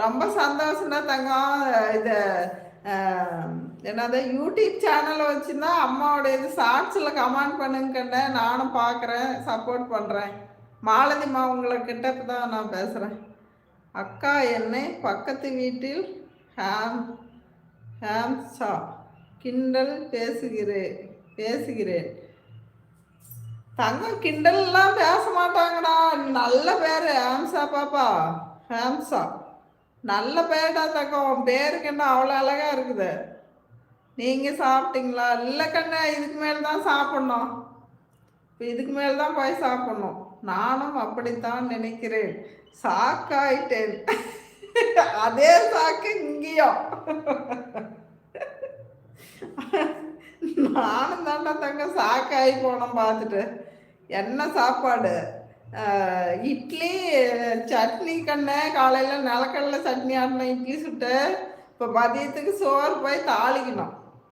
ரொம்ப சந்தோஷம்டா தங்கம். இது என்னது யூடியூப் சேனலை வச்சுருந்தா அம்மாவோட இது ஷார்ட்ஸில் கமெண்ட் பண்ணுங்கண்ணே, நானும் பார்க்குறேன், சப்போர்ட் பண்ணுறேன். மாலதிமா உங்கள்கிட்ட தான் நான் பேசுகிறேன். அக்கா என்னை பக்கத்து வீட்டில் ஹேம் ஹேம்ஸா கிண்டல் பேசுகிறேன். தங்கம் கிண்டல்லாம் பேச மாட்டாங்கடா. நல்ல பேர் ஹேம்ஸா பாப்பா. ஹேம்ஸா நல்ல பேர்டா தங்கம். உன் பேருக்கு என்ன அவ்வளோ அழகா இருக்குது. நீங்கள் சாப்பிட்டீங்களா? இல்லை கண்ணா, இதுக்கு மேலே தான் சாப்பிட்ணும். இப்போ இதுக்கு மேலே தான் போய் சாப்பிட்ணும். நானும் அப்படித்தான் நினைக்கிறேன். சாக்காயிட்டேன். அதே சாக்கு இங்கேயும். நானும் தாண்டா தங்க சாக்காகி போனோம் பார்த்துட்டு. என்ன சாப்பாடு? இட்லி சட்னி கண்ணே. காலையில் நிலக்கடலை சட்னி ஆடின இட்லி சுட்டு. இப்போ மதியத்துக்கு சோறு போய் தாளிக்கணும்.